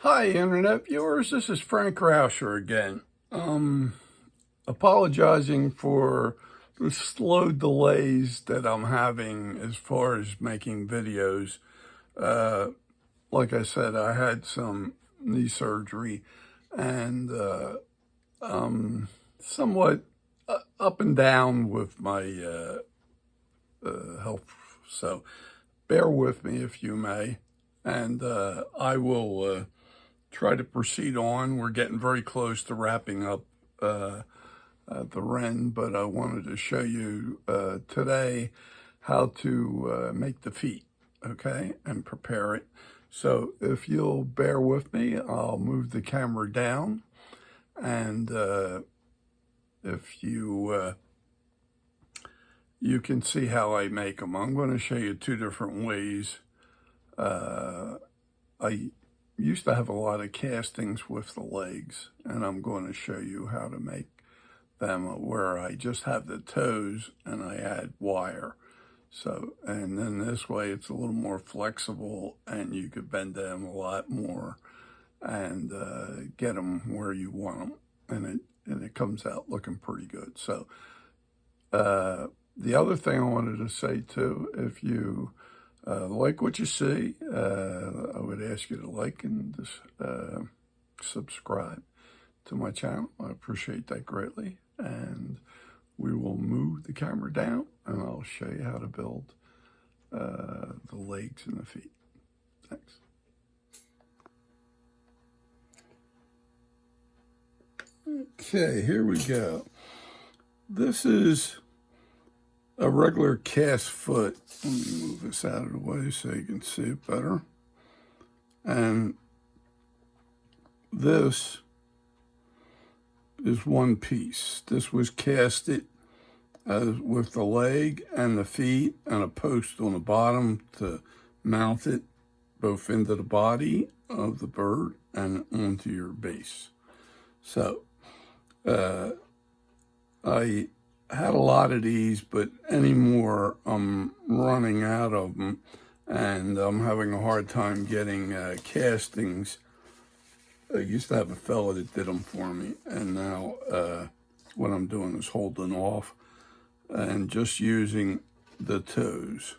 Hi, Internet viewers. This is Frank Rauscher again. Apologizing for the slow delays that I'm having as far as making videos. Like I said, I had some knee surgery and somewhat up and down with my health. So bear with me if you may. And I will try to proceed on. We're getting very close to wrapping up the wren, but I wanted to show you today how to make the feet, okay, and prepare it. So if you'll bear with me, I'll move the camera down, and if you can see how I make them. I'm going to show you two different ways. I used to have a lot of castings with the legs, and I'm going to show you how to make them where I just have the toes and I add wire. So, and then this way it's a little more flexible and you could bend them a lot more and get them where you want them, and it comes out looking pretty good. So the other thing I wanted to say too, if you like what you see, I would ask you to like and subscribe to my channel. I appreciate that greatly. And we will move the camera down and I'll show you how to build the legs and the feet. Thanks. Okay, here we go. This is a regular cast foot. Let me move this out of the way so you can see it better. And this is one piece. This was casted with the leg and the feet and a post on the bottom to mount it both into the body of the bird and onto your base. So I had a lot of these, but anymore I'm running out of them, and I'm having a hard time getting castings. I used to have a fella that did them for me, and now what I'm doing is holding off and just using the toes.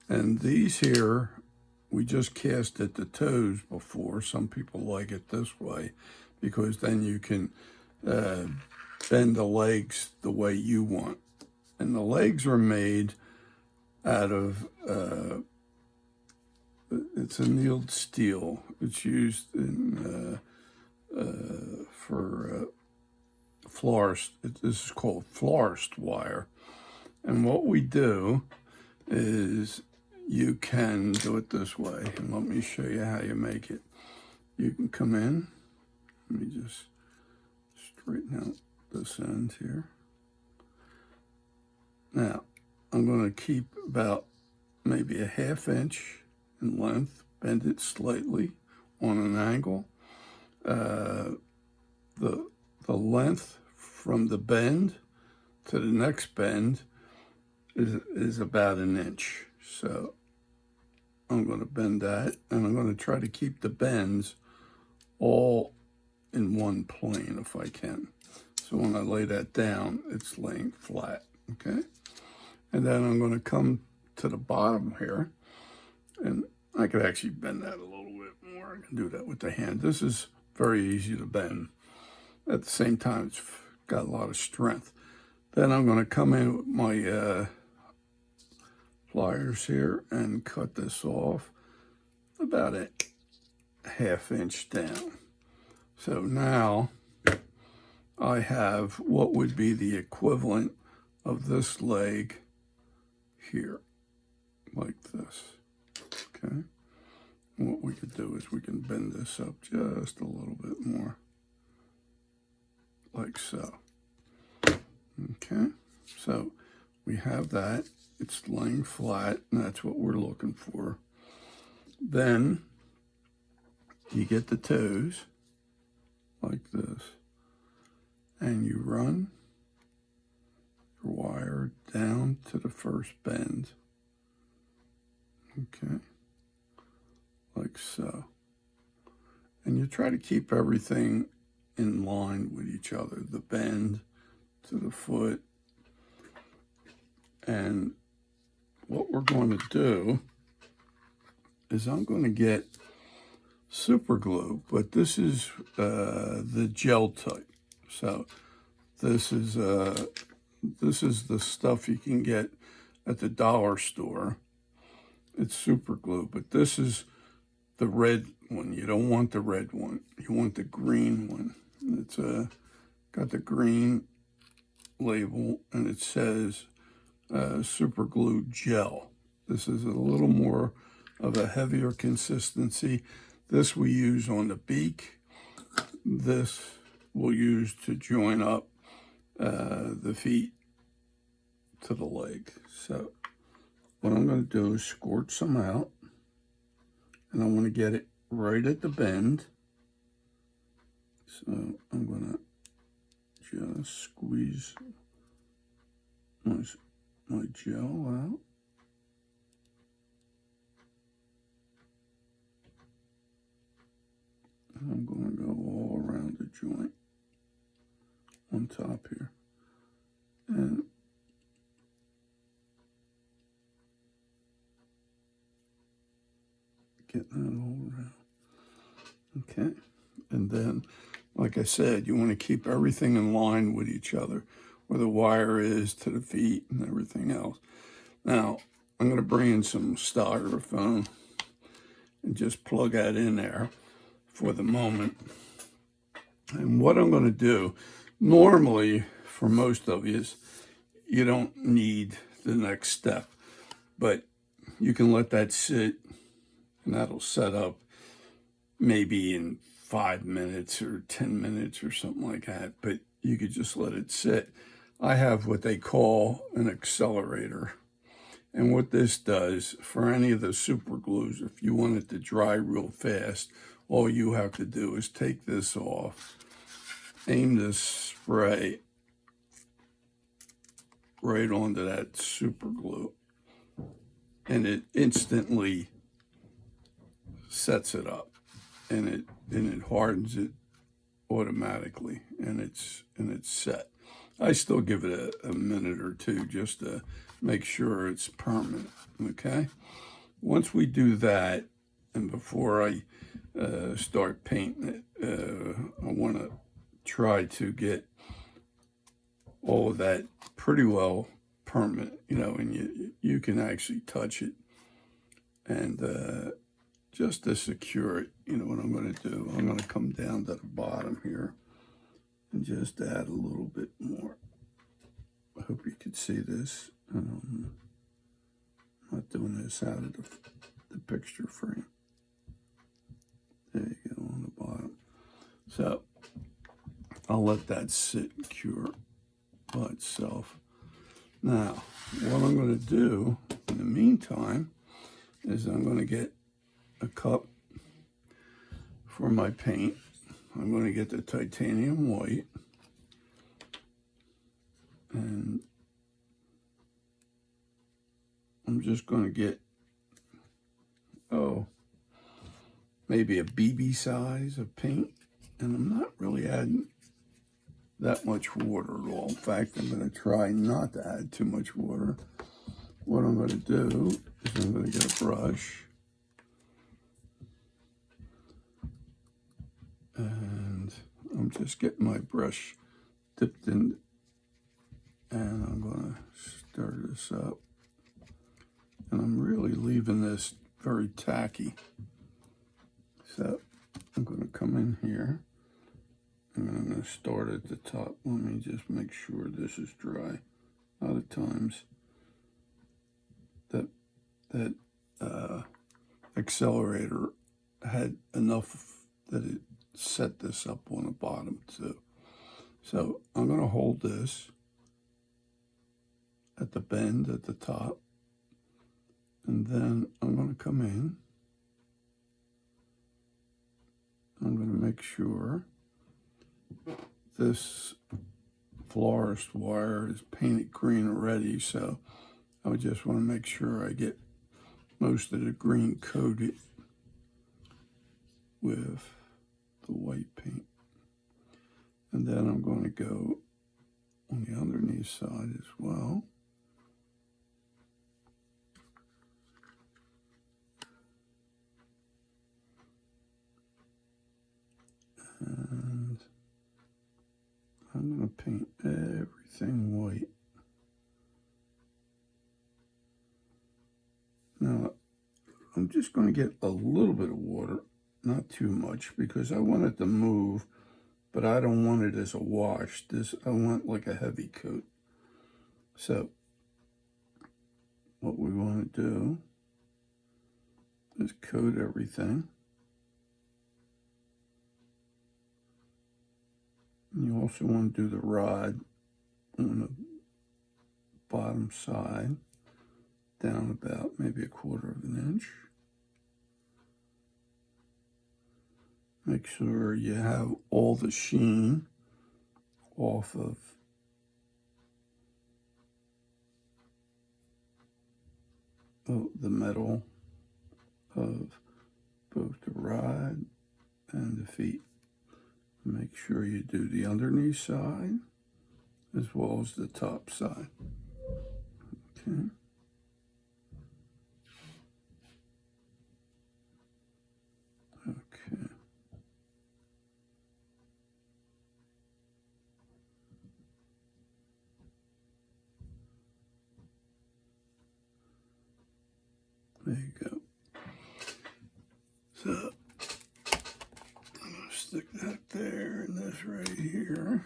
And these here, we just cast at the toes before. Some people like it this way because then you can bend the legs the way you want. And the legs are made out of, it's annealed steel. It's used in, for florist. This is called florist wire. And what we do is you can do it this way. And let me show you how you make it. You can come in. Let me just straighten out this end here. Now, I'm going to keep about maybe a ½ inch in length, bend it slightly on an angle. The length from the bend to the next bend is about an inch. So I'm going to bend that, and I'm going to try to keep the bends all in one plane if I can. So when I lay that down, it's laying flat, okay? And then I'm going to come to the bottom here, and I could actually bend that a little bit more. I can do that with the hand. This is very easy to bend. At the same time, it's got a lot of strength. Then I'm going to come in with my pliers here and cut this off about a ½ inch down. So now I have what would be the equivalent of this leg here, like this, okay? And what we could do is we can bend this up just a little bit more, like so. Okay, so we have that. It's laying flat, and that's what we're looking for. Then you get the toes like this, and you run your wire down to the first bend. Okay, like so. And you try to keep everything in line with each other, the bend to the foot. And what we're going to do is I'm going to get super glue, but this is the gel type. So this is the stuff you can get at the dollar store. It's super glue, but this is the red one. You don't want the red one. You want the green one. It's got the green label, and it says super glue gel. This is a little more of a heavier consistency. This we use on the beak. This we'll use to join up the feet to the leg. So what I'm going to do is squirt some out, and I want to get it right at the bend. So I'm going to just squeeze my gel out. And I'm going to go all around the joint on top here. And getting that all around. Okay. And then, like I said, you want to keep everything in line with each other, where the wire is to the feet and everything else. Now, I'm going to bring in some styrofoam and just plug that in there for the moment. And what I'm going to do, normally for most of you don't need the next step, but you can let that sit, and that'll set up maybe in 5 minutes or 10 minutes or something like that, but you could just let it sit. I have what they call an accelerator. And what this does for any of the super glues, if you want it to dry real fast, all you have to do is take this off, aim this spray right onto that super glue, and it instantly sets it up, and it hardens it automatically, and it's set. I still give it a minute or two just to make sure it's permanent. Okay, once we do that, and before I start painting it, I want to try to get all of that pretty well permanent, and you can actually touch it. And just to secure it, what I'm going to do, I'm going to come down to the bottom here and just add a little bit more. I hope you could see this. I'm not doing this out of the picture frame. There you go, on the bottom. So I'll let that sit and cure by itself. Now, what I'm going to do in the meantime is I'm going to get a cup for my paint. I'm going to get the titanium white, and I'm just going to get, maybe a BB size of paint, and I'm not really adding that much water at all. In fact, I'm going to try not to add too much water. What I'm going to do is I'm going to get a brush, and I'm just getting my brush dipped in, and I'm going to stir this up, and I'm really leaving this very tacky. So I'm going to come in here, and I'm going to start at the top. Let me just make sure this is dry. A lot of times that accelerator had enough that it set this up on the bottom too. So I'm going to hold this at the bend at the top, and then I'm going to come in. I'm going to make sure this florist wire is painted green already, so I would just want to make sure I get most of the green coated with the white paint. And then I'm going to go on the underneath side as well. And I'm going to paint everything white. Now, I'm just going to get a little bit of water, not too much, because I want it to move, but I don't want it as a wash. I want like a heavy coat. So, what we want to do is coat everything. And you also want to do the rod on the bottom side, down about maybe 1/4 of an inch. Make sure you have all the sheen off of the metal of both the rod and the feet. Make sure you do the underneath side as well as the top side. Okay. Okay. There you go. So I'm going to stick that there and this right here.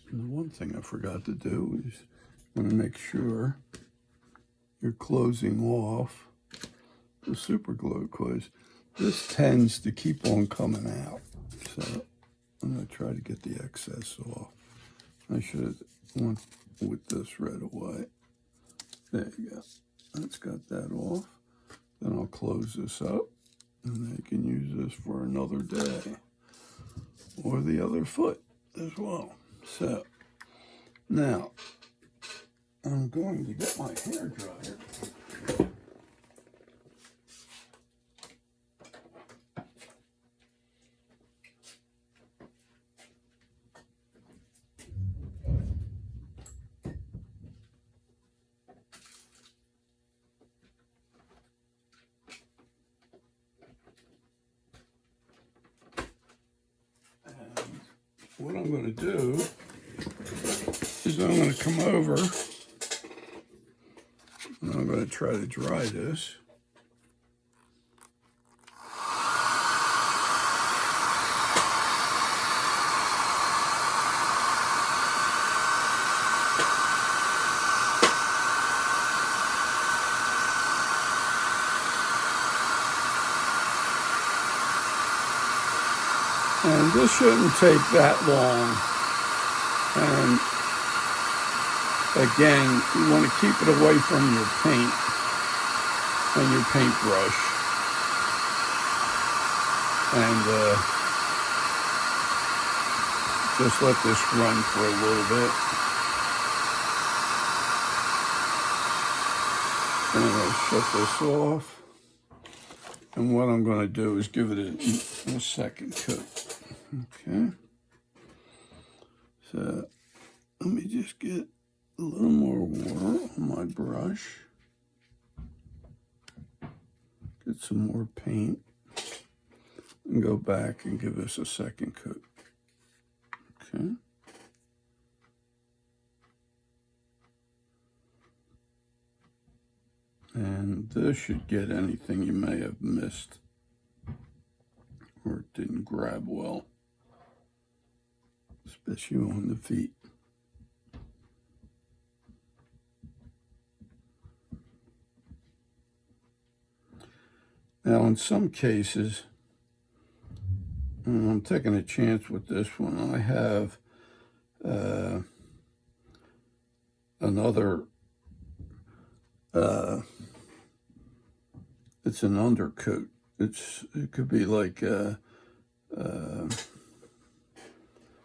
And the one thing I forgot to do is I'm going to make sure you're closing off the super glue, because this tends to keep on coming out. So I'm going to try to get the excess off. I should have went with this right away. There you go. That's got that off. Then I'll close this up, and I can use this for another day, or the other foot as well. So now I'm going to get my hair dryer. What I'm going to do is I'm going to come over and I'm going to try to dry this. And this shouldn't take that long. And again, you want to keep it away from your paint and your paintbrush. And just let this run for a little bit. And I'm going to shut this off. And what I'm going to do is give it a second coat. Okay. So let me just get a little more water on my brush. Get some more paint. And go back and give this a second coat. Okay. And this should get anything you may have missed or it didn't grab well, especially on the feet. Now, in some cases, and I'm taking a chance with this one, I have another, it's an undercoat. It could be like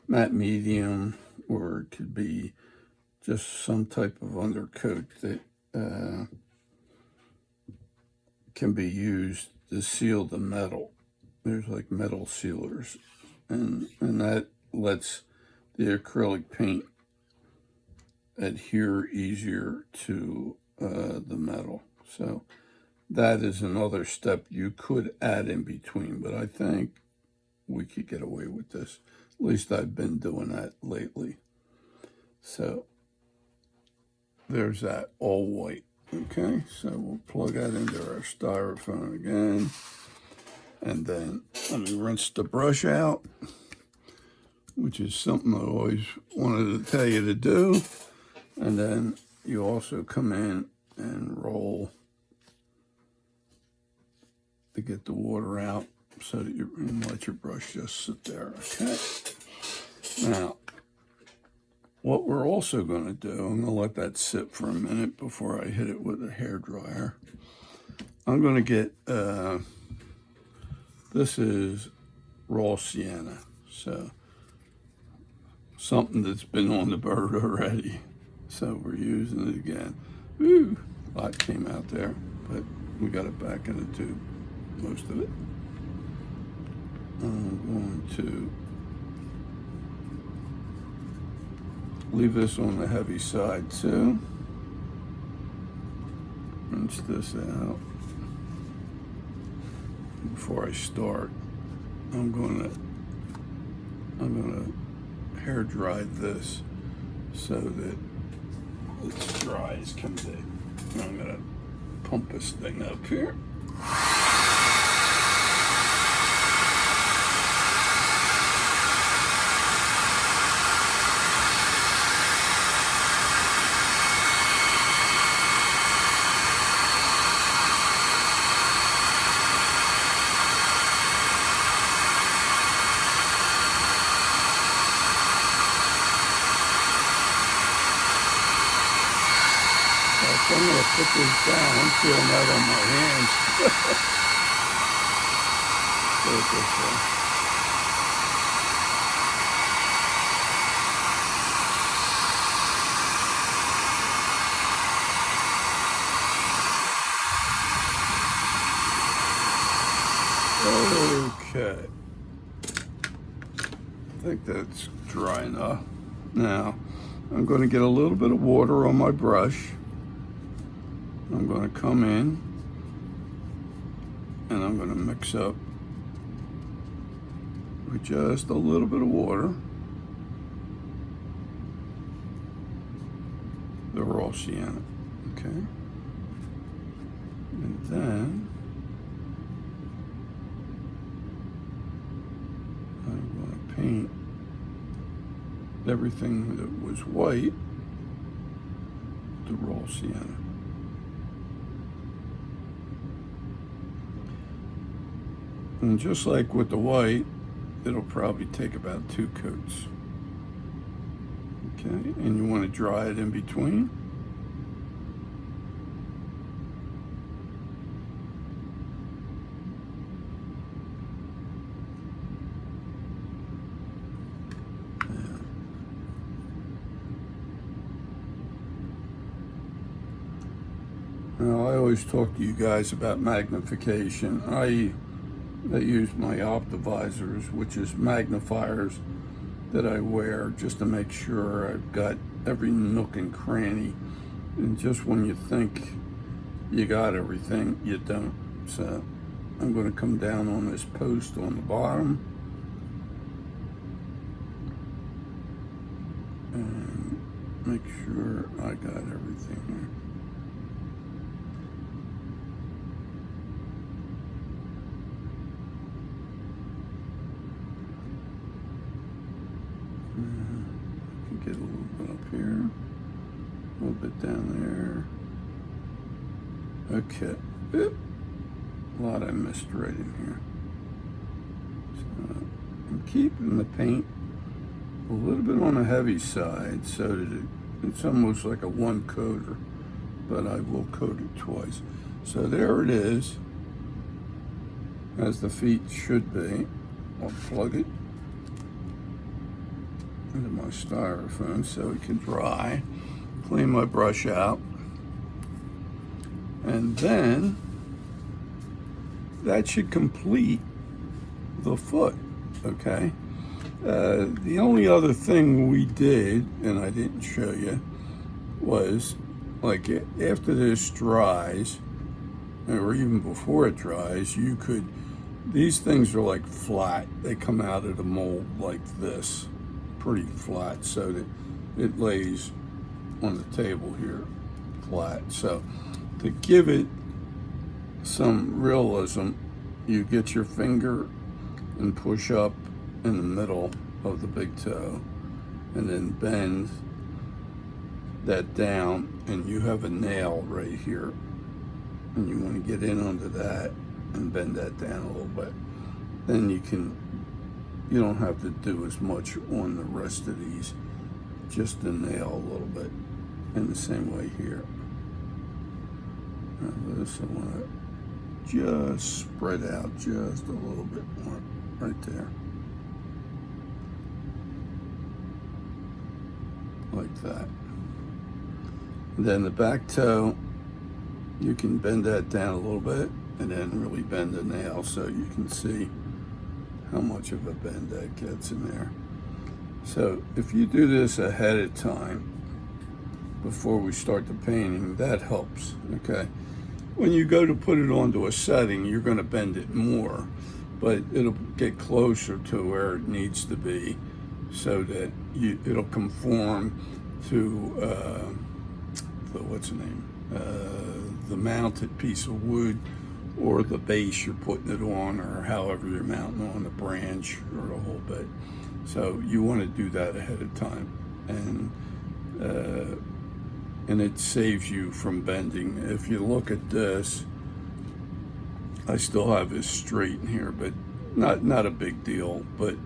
matte medium, or it could be just some type of undercoat that can be used to seal the metal. There's like metal sealers, and that lets the acrylic paint adhere easier to the metal. So that is another step you could add in between, but I think we could get away with this. At least I've been doing that lately. So there's that, all white. Okay, so we'll plug that into our styrofoam again. And then let me rinse the brush out, which is something I always wanted to tell you to do. And then you also come in and roll to get the water out so that you can let your brush just sit there, okay? Now, what we're also going to do, I'm going to let that sit for a minute before I hit it with a hairdryer. I'm going to get, this is raw sienna, so something that's been on the bird already. So we're using it again. Woo, a lot came out there, but we got it back in the tube, most of it. I'm going to leave this on the heavy side too. Rinse this out. Before I start, I'm gonna hair dry this so that it's dry as can be. And I'm gonna pump this thing up here. So I'm going to put this down. I'm feeling that on my hands. Put it this way. Okay. I think that's dry enough. Now, I'm going to get a little bit of water on my brush. I'm going to come in and I'm going to mix up with just a little bit of water the raw sienna, okay? And then I'm going to paint everything that was white the raw sienna. And just like with the white, it'll probably take about 2 coats. Okay, and you want to dry it in between. Now, I always talk to you guys about magnification. I use my optivisors, which is magnifiers that I wear just to make sure I've got every nook and cranny. And just when you think you got everything, you don't. So I'm going to come down on this post on the bottom and make sure I got everything here. Get a little bit up here, a little bit down there. Okay, oop. A lot I missed right in here. So I'm keeping the paint a little bit on the heavy side so that it's almost like a one coater, but I will coat it twice. So there it is, as the feet should be. I'll plug it into my styrofoam so it can dry. Clean my brush out, and then that should complete the foot, okay? The only other thing we did, and I didn't show you, was like after this dries, or even before it dries, you could, these things are like flat. They come out of the mold like this, pretty flat, so that it lays on the table here flat. So to give it some realism, you get your finger and push up in the middle of the big toe and then bend that down, and you have a nail right here, and you want to get in under that and bend that down a little bit. Then you don't have to do as much on the rest of these, just the nail a little bit, in the same way here. Now this I want to just spread out just a little bit more right there, like that. And then the back toe, you can bend that down a little bit and then really bend the nail so you can see how much of a bend that gets in there. So if you do this ahead of time before we start the painting, that helps, okay? When you go to put it onto a setting, you're going to bend it more, but it'll get closer to where it needs to be so that it'll conform to the mounted piece of wood or the base you're putting it on, or however you're mounting on, the branch or the whole bit. So you want to do that ahead of time, and it saves you from bending. If you look at this, I still have this straight in here, but not a big deal. But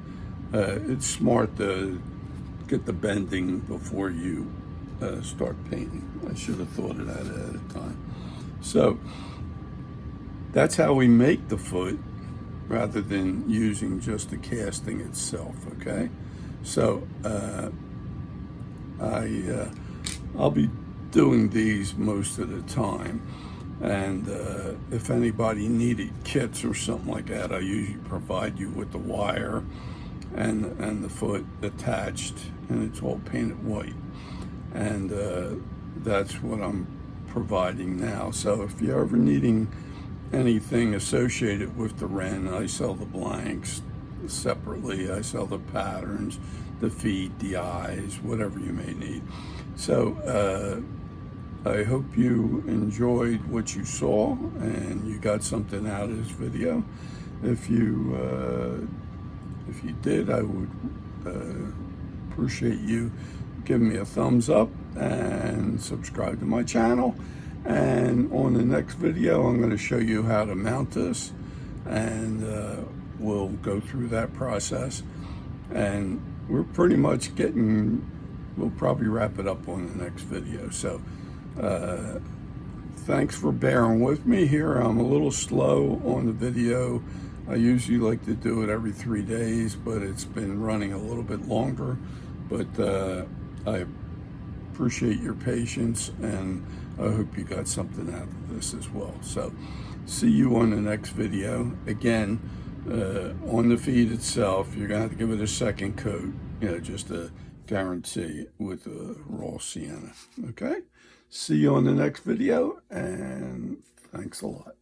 it's smart to get the bending before you start painting. I should have thought of that ahead of time. So that's how we make the foot, rather than using just the casting itself, okay? So I'll be doing these most of the time, and if anybody needed kits or something like that, I usually provide you with the wire and the foot attached, and it's all painted white, and that's what I'm providing now. So if you're ever needing anything associated with the wren, I sell the blanks separately. I sell the patterns, the feet, the eyes, whatever you may need. So I hope you enjoyed what you saw and you got something out of this video. If you did, I would appreciate you giving me a thumbs up and subscribe to my channel. And on the next video, I'm going to show you how to mount this, and we'll go through that process. And we're pretty much we'll probably wrap it up on the next video. So thanks for bearing with me here. I'm a little slow on the video. I usually like to do it every 3 days, but it's been running a little bit longer. But I appreciate your patience, and I hope you got something out of this as well. So see you on the next video. Again, on the feed itself, you're gonna have to give it a second coat, just to guarantee with a raw sienna. Okay, see you on the next video, and thanks a lot.